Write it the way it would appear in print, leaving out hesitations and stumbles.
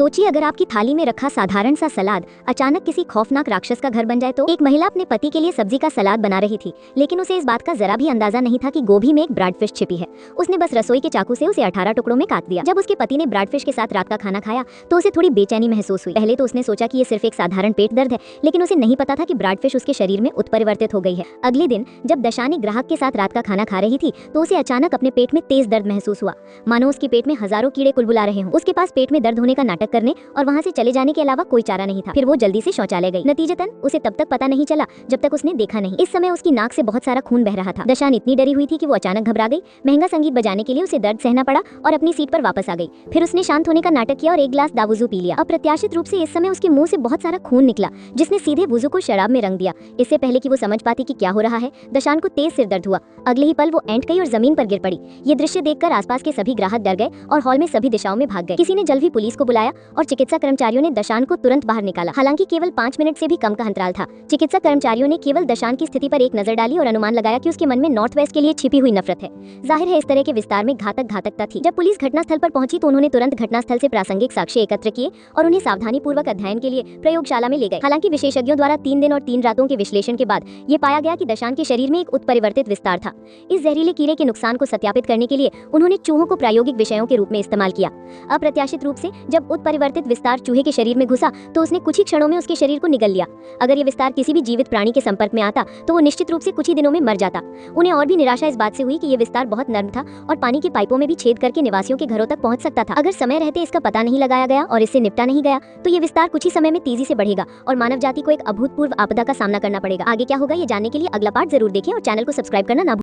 सोचिए अगर आपकी थाली में रखा साधारण सा सलाद अचानक किसी खौफनाक राक्षस का घर बन जाए तो। एक महिला अपने पति के लिए सब्जी का सलाद बना रही थी, लेकिन उसे इस बात का जरा भी अंदाजा नहीं था कि गोभी में एक ब्राडफिश छिपी है। उसने बस रसोई के चाकू से उसे 18 टुकड़ों में काट दिया। जब उसके पति ने ब्राडफिश के साथ रात का खाना खाया तो उसे थोड़ी बेचैनी महसूस हुई। पहले तो उसने सोचा कि ये सिर्फ एक साधारण पेट दर्द है, लेकिन उसे नहीं पता था कि ब्राडफिश उसके शरीर में उत्परिवर्तित हो गई है। अगले दिन जब दशानी ग्राहक के साथ रात का खाना खा रही थी तो उसे अचानक अपने पेट में तेज दर्द महसूस हुआ, मानो उसके पेट में हजारों कीड़े कुलबुला रहे हों। उसके पास पेट में दर्द होने का नाटक करने और वहाँ से चले जाने के अलावा कोई चारा नहीं था। फिर वो जल्दी से शौचालय गई। नतीजतन उसे तब तक पता नहीं चला जब तक उसने देखा नहीं। इस समय उसकी नाक से बहुत सारा खून बह रहा था। दशान इतनी डरी हुई थी कि वो अचानक घबरा गई। महंगा संगीत बजाने के लिए उसे दर्द सहना पड़ा और अपनी सीट पर वापस आ गई। फिर उसने शांत होने का नाटक किया और एक गिलास दावुजू पी लिया। अप्रत्याशित रूप से इस समय उसके मुंह से बहुत सारा खून निकला, जिसने सीधे वुजू को शराब में रंग दिया। इससे पहले कि वो समझ पाती कि क्या हो रहा है, दशान को तेज सिर दर्द हुआ। अगले ही पल वो एंट गई और जमीन पर गिर पड़ी। ये दृश्य देखकर आसपास के सभी ग्राहक डर गए और हॉल में सभी दिशाओं में भाग गए। किसी ने जल्द ही पुलिस को बुलाया और चिकित्सा कर्मचारियों ने दशान को तुरंत बाहर निकाला। हालांकि केवल 5 मिनट से भी कम का अंतराल था। चिकित्सा कर्मचारियों ने केवल दशान की स्थिति पर एक नजर डाली और अनुमान लगाया कि उसके मन में नॉर्थ वेस्ट के लिए छिपी हुई नफरत है। जाहिर है इस तरह के विस्तार में घातकता थी। जब पुलिस घटनास्थल पर पहुंची तो उन्होंने तुरंत घटनास्थल से प्रासंगिक साक्ष्य एकत्र किए और उन्हें सावधानी पूर्वक अध्ययन के लिए प्रयोगशाला में ले गए। हालांकि विशेषज्ञों द्वारा 3 दिन और 3 रातों के विश्लेषण के बाद ये पाया गया कि दशान के शरीर में एक उत्परिवर्तित विस्तार था। इस जहरीले कीड़े के नुकसान को सत्यापित करने के लिए उन्होंने चूहों को प्रायोगिक विषयों के रूप में इस्तेमाल किया। अप्रत्याशित रूप से जब उत्परिवर्तित विस्तार चूहे के शरीर में घुसा तो उसने कुछ ही क्षणों में उसके शरीर को निगल लिया। अगर ये विस्तार किसी भी जीवित प्राणी के संपर्क में आता तो वो निश्चित रूप से कुछ ही दिनों में मर जाता। उन्हें और भी निराशा इस बात से हुई कि ये विस्तार बहुत नर्म था और पानी के पाइपों में भी छेद करके निवासियों के घरों तक पहुंच सकता था। अगर समय रहते इसका पता नहीं लगाया गया और इससे निपटा नहीं गया तो ये विस्तार कुछ ही समय में तेजी से बढ़ेगा और मानव जाति को एक अभूतपूर्व आपदा का सामना करना पड़ेगा। आगे क्या होगा ये जानने के लिए अगला पार्ट जरूर देखें और चैनल को सब्सक्राइब करना ना भूलें।